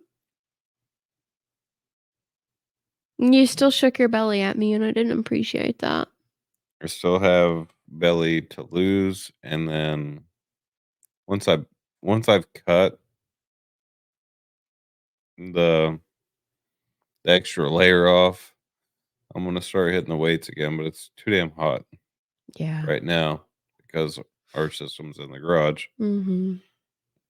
You still shook your belly at me, and I didn't appreciate that. I still have belly to lose, and then once I once I've cut the, the extra layer off, I'm gonna start hitting the weights again. But it's too damn hot Yeah. right now because our system's in the garage, Mhm.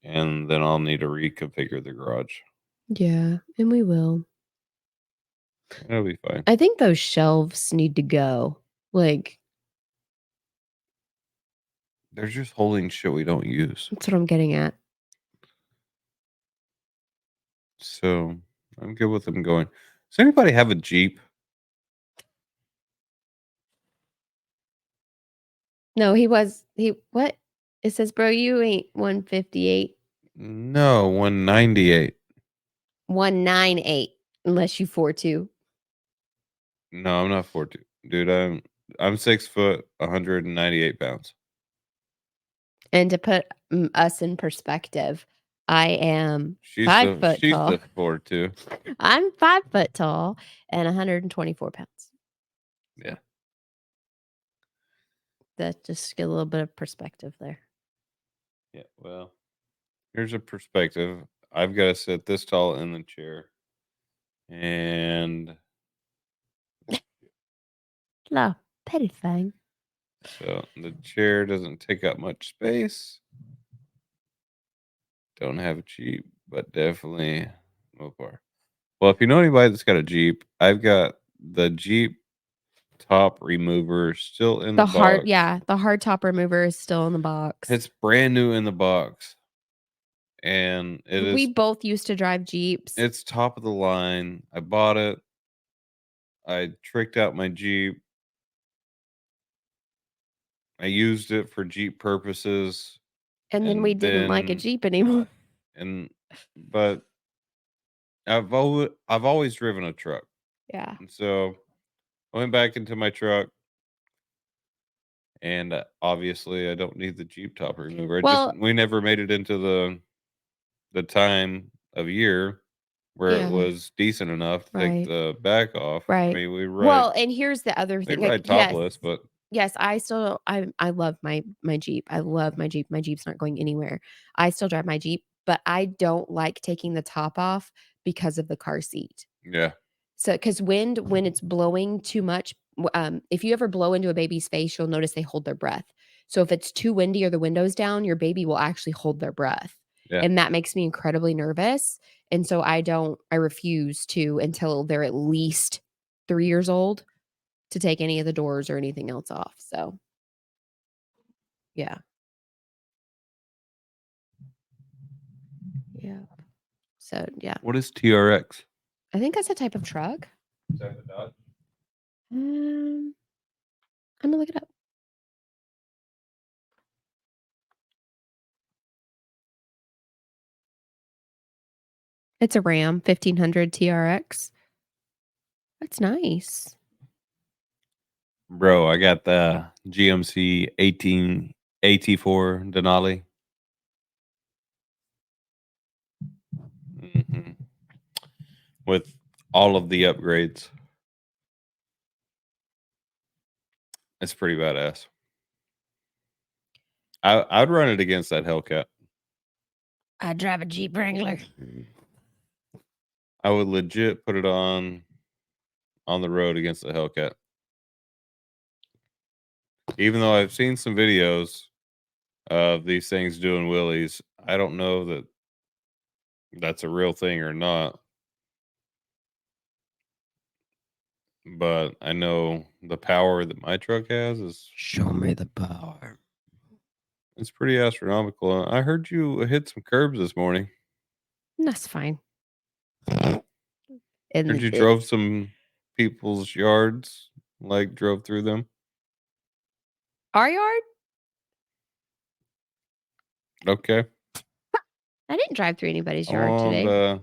and then I'll need to reconfigure the garage. Yeah, and we will. It'll be fine. I think those shelves need to go. Like, They're just holding shit we don't use. that's what I'm getting at. So I'm good with them going. Does anybody have a Jeep? No, he what? It says, "Bro, you ain't 158, No, 198. 198 unless you 4'2". No, I'm not 42. Dude, I'm 6 foot, 198 pounds. And to put, us in perspective, I am She's 5 the foot she's tall. the 42. I'm 5 foot tall and 124 pounds. Yeah. That just get a little bit of perspective there. Yeah. Well, here's a perspective. I've got to sit this tall in the chair. And La petite thing. So the chair doesn't take up much space. Don't have a Jeep, but definitely Mopar. Well, if you know anybody that's got a Jeep, I've got the Jeep top remover still in the box. The hard top remover is still in the box. It's brand new in the box. And We both used to drive Jeeps. it's top of the line. I bought it. I tricked out my Jeep. I used it for Jeep purposes. And then we didn't like a Jeep anymore. But I've always driven a truck. Yeah. And so I went back into my truck, and obviously I don't need the Jeep top remover. We never made it into the time of year where it was decent enough to take the back off. Right. I mean, we ride. Well, and here's the other We thing. ride topless, but yes, I love my Jeep. I love my Jeep. My Jeep's not going anywhere. I still drive my Jeep, but I don't like taking the top off because of the car seat. Yeah. So, because when it's blowing too much, if you ever blow into a baby's face, you'll notice they hold their breath. So if it's too windy or the window's down, your baby will actually hold their breath. Yeah. And that makes me incredibly nervous. And so I refuse to, until they're at least 3 years old, to take any of the doors or anything else off. So, yeah. Yeah. So, yeah. What is TRX? I think that's a type of truck. Is that the Dodge? I'm gonna look it up. It's a Ram 1500 TRX. That's nice. Bro, I got the GMC 18 AT4 Denali. With all of the upgrades. It's pretty badass. I'd run it against that Hellcat. I drive a Jeep Wrangler. I would legit put it on the road against the Hellcat. Even though I've seen some videos of these things doing wheelies, I don't know that that's a real thing or not. But I know the power that my truck has is... Show me the power. It's pretty astronomical. I heard you hit some curbs this morning. That's fine. Heard you drove some people's yards, like drove through them. Our yard? Okay. I didn't drive through anybody's yard today.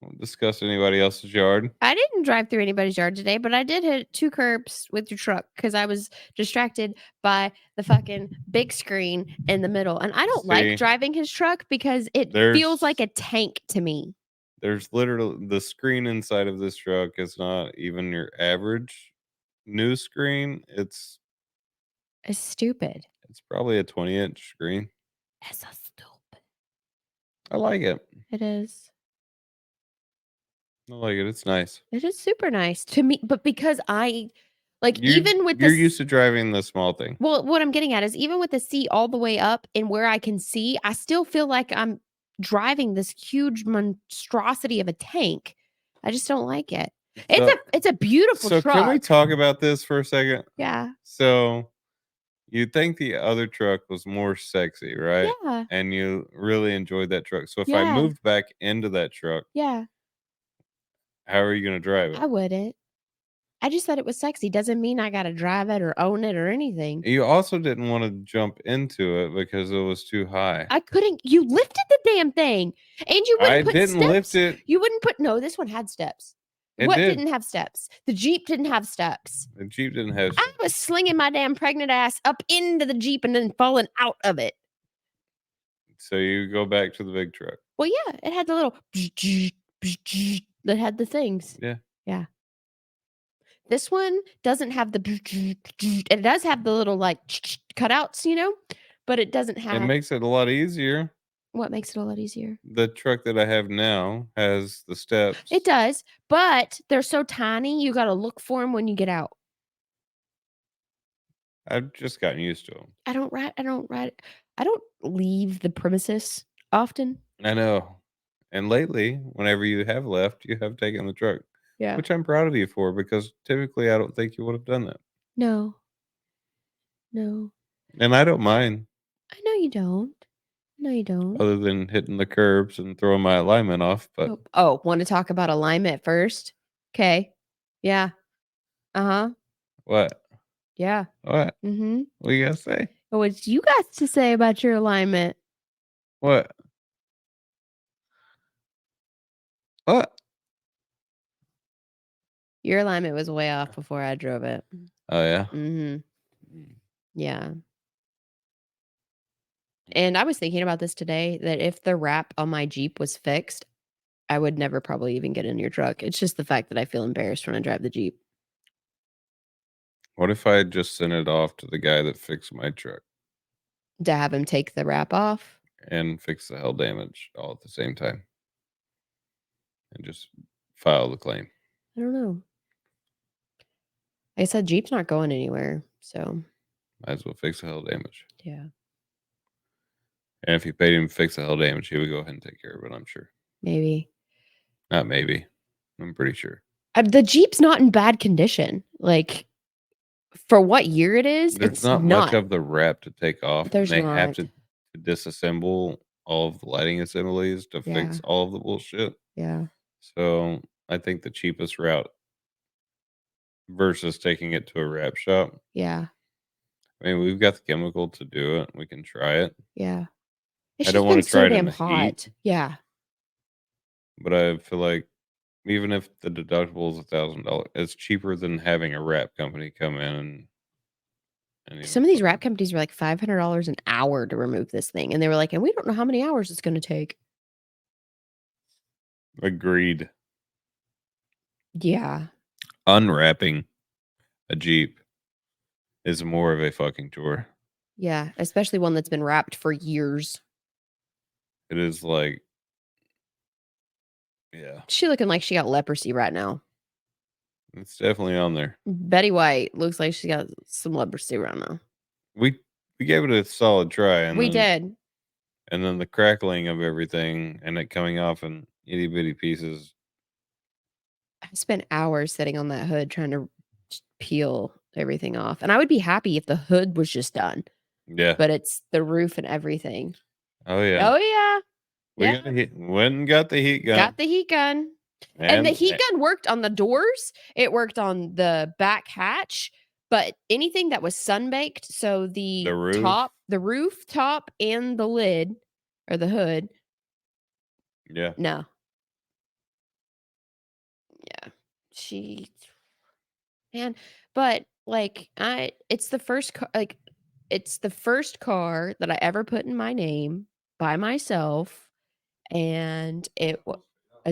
Won't discuss anybody else's yard. I didn't drive through anybody's yard today, but I did hit 2 curbs with your truck because I was distracted by the fucking big screen in the middle. And I don't like driving his truck because it feels like a tank to me. There's literally the screen inside of this truck is not even your average new screen. It's stupid. It's probably a 20-inch screen. It's so stupid. I like it. It is. I like it. It's nice. It is super nice to me, but because I you're used to driving the small thing. Well, what I'm getting at is even with the seat all the way up and where I can see, I still feel like I'm driving this huge monstrosity of a tank. I just don't like it. It's a beautiful truck. So can we talk about this for a second? Yeah. So you'd think the other truck was more sexy, right? Yeah. And you really enjoyed that truck. So if I moved back into that truck, how are you going to drive it? I wouldn't. I just said it was sexy. Doesn't mean I got to drive it or own it or anything. You also didn't want to jump into it because it was too high. I couldn't. You lifted the damn thing, and you wouldn't put steps. I didn't lift it. You wouldn't put. No, this one had steps. What didn't have steps? The Jeep didn't have steps. The Jeep didn't have steps. I was slinging my damn pregnant ass up into the Jeep and then falling out of it. So you go back to the big truck. Well, yeah, it had the little that had the things. Yeah. Yeah. This one doesn't have the it does have the little like cutouts, but it doesn't have. It makes it a lot easier. What makes it a lot easier? The truck that I have now has the steps. It does, but they're so tiny, you got to look for them when you get out. I've just gotten used to them. I don't leave the premises often. I know. And lately, whenever you have left, you have taken the truck, Yeah. which I'm proud of you for because typically I don't think you would have done that. No. No. And I don't mind I know you don't. No, you don't. other than hitting the curbs and throwing my alignment off, but Oh, want to talk about alignment first? Okay. Yeah. Uh-huh. what? Yeah. What? Mm-hmm. What you gotta say? What you got to say about your alignment? What? What? Your alignment was way off before I drove it. Oh yeah. Mm-hmm. Yeah. And I was thinking about this today that if the wrap on my Jeep was fixed, I would never probably even get in your truck. It's just the fact that I feel embarrassed when I drive the Jeep. What if I just sent it off to the guy that fixed my truck To have him take the wrap off. and fix the hell damage all at the same time and just file the claim? I don't know. Like I said, Jeep's not going anywhere. So Might as well fix the hell damage. yeah, And if you paid him to fix the hell damage, he would go ahead and take care of it, I'm sure. maybe. Not maybe. I'm pretty sure. The Jeep's not in bad condition. Like for what year it is, There's it's not not. much of the wrap to take off. And There's they have not. to disassemble all of the lighting assemblies to Yeah. fix all of the bullshit. Yeah. So I think the cheapest route versus taking it to a wrap shop. Yeah. I mean, we've got the chemical to do it. We can try it, Yeah. It's I don't just wanna been so try it in damn the heat. hot. Yeah. but I feel like even if the deductible is $1,000, it's cheaper than having a wrap company come in and Some of these wrap companies were like $500 an hour to remove this thing. And they were like, and we don't know how many hours it's going to take. Agreed. Yeah. Unwrapping a Jeep is more of a fucking chore. Yeah. Especially one that's been wrapped for years. It is like, yeah, She looking like she got leprosy right now. it's definitely on there. Betty White looks like she got some leprosy right now. We gave it a solid try, and We then, did. and then the crackling of everything and it coming off in itty bitty pieces. I spent hours sitting on that hood trying to peel everything off. And I would be happy if the hood was just done. Yeah. But it's the roof and everything. Oh yeah. Oh, yeah. We Yeah. went and got the heat gun. Got the heat gun. And the heat gun worked on the doors. It worked on the back hatch. But anything that was sun-baked, so the roof. top, the roof top, and the lid or the hood, Yeah. no. Yeah. Man, but like it's the first it's the first car that I ever put in my name by myself, and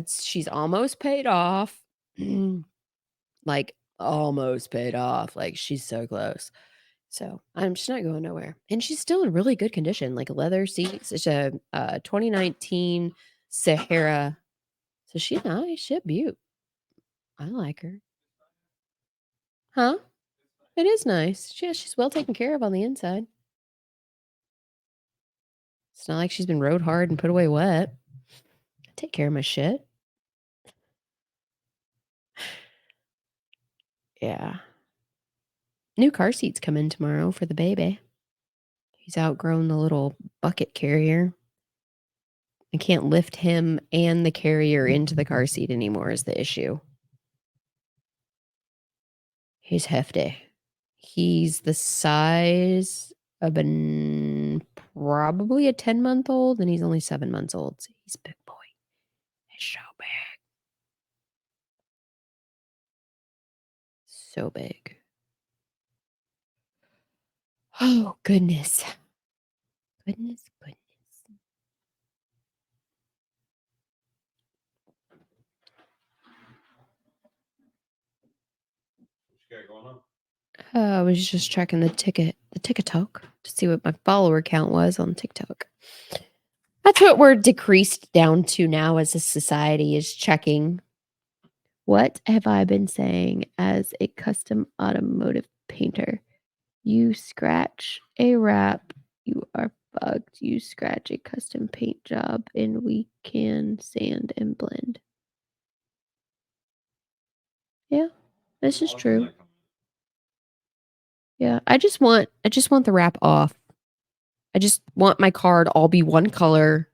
she's almost paid off. Like almost paid off. Like she's so close. So I'm just not going nowhere. And she's still in really good condition, like leather seats. It's a 2019 Sahara. So she's nice. She's a beaut. I like her. Huh? It is nice. She's well taken care of on the inside. It's not like she's been rode hard and put away wet. I take care of my shit. Yeah. New car seats come in tomorrow for the baby. He's outgrown the little bucket carrier. I can't lift him and the carrier into the car seat anymore is the issue. He's hefty. He's the size of probably a 10-month-old, and he's only 7 months old. So he's a big boy. He's so big. So big. Oh, goodness. Goodness. I was just checking the TikTok to see what my follower count was on TikTok. That's what we're decreased down to now as a society, is checking. What have I been saying as a custom automotive painter? You scratch a wrap, you are fucked. You scratch a custom paint job, and we can sand and blend. Yeah, this is true. Yeah, I just want the wrap off. I just want my card all be one color,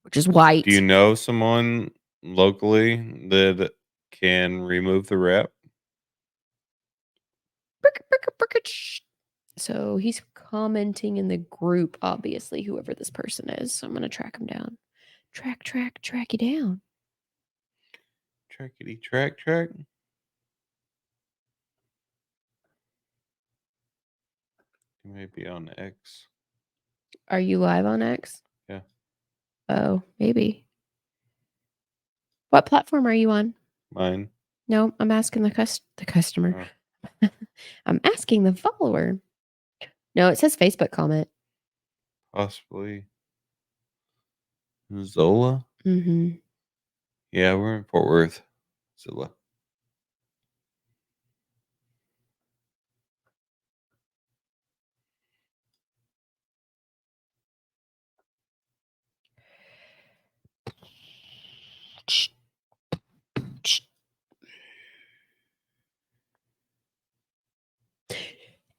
which is white. Do you know someone locally that can remove the wrap? So he's commenting in the group, obviously, whoever this person is. So I'm gonna track him down. Track you down. Trackety track. You may be on X. Are you live on X? Yeah. Oh, maybe. What platform are you on? Mine. No, I'm asking the customer. Oh. I'm asking the follower. No, it says Facebook comment. Possibly. Zola? Mm-hmm. Yeah, we're in Fort Worth. Zola.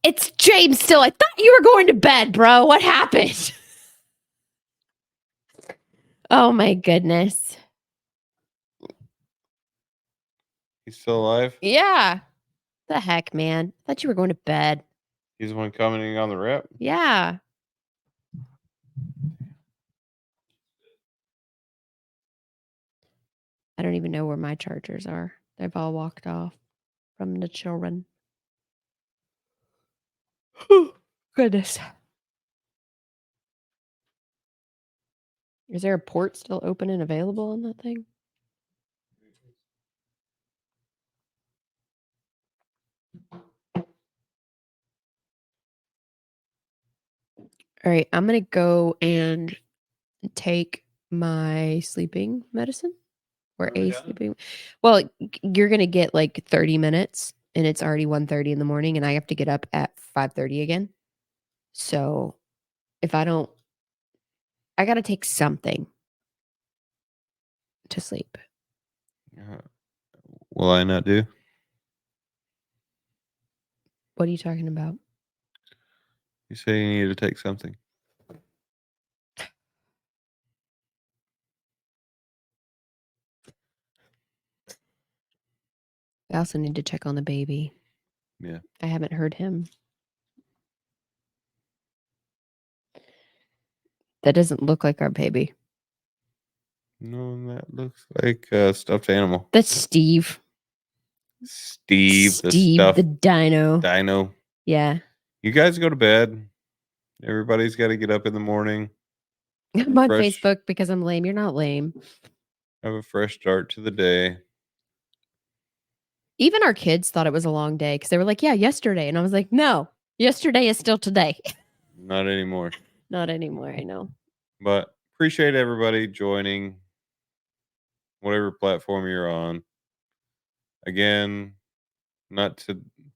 It's James still. I thought you were going to bed, bro. What happened? Oh my goodness. He's still alive? Yeah. The heck, man. I thought you were going to bed. He's the one commenting on the rap? Yeah. I don't even know where my chargers are. They've all walked off from the children. Goodness. Is there a port still open and available on that thing? All right, I'm going to go and take my sleeping medicine or Are we a done? sleeping. Well, you're going to get like 30 minutes and it's already 1:30 in the morning and I have to get up at 5:30 again. So, if I don't I got to take something to sleep. Will I not do? What are you talking about? You say you need to take something. I also need to check on the baby. Yeah. I haven't heard him. That doesn't look like our baby. No, that looks like a stuffed animal. That's Steve. Steve, Steve, the stuffed the dino. dino. Yeah. You guys go to bed. Everybody's got to get up in the morning. I'm on Fresh. Facebook because I'm lame. You're not lame. Have a fresh start to the day. Even our kids thought it was a long day because they were like, yeah, yesterday. And I was like, no, yesterday is still today. Not anymore. Not anymore. I know. But appreciate everybody joining, whatever platform you're on. Again, not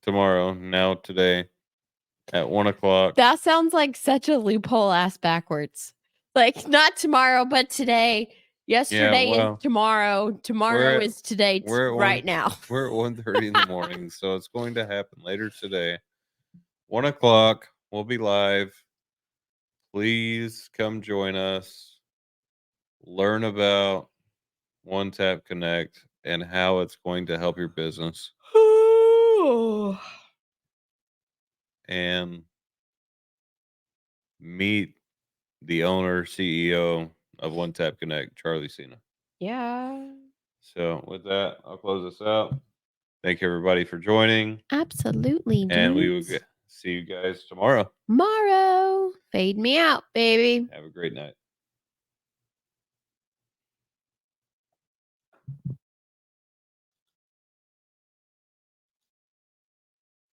tomorrow, now today at 1:00. That sounds like such a loophole ass backwards. Like, not tomorrow, but today. Yesterday is tomorrow. Tomorrow is today, right now. We're at 1:30 in the morning, so it's going to happen later today. 1:00, we'll be live. Please come join us. Learn about One Tap Connect and how it's going to help your business. And meet the owner, CEO of One Tap Connect, Charlie Cena. Yeah. So with that, I'll close this out. Thank you everybody for joining. Absolutely. And we will dudes. see you guys tomorrow. Tomorrow. Fade me out, baby. Have a great night.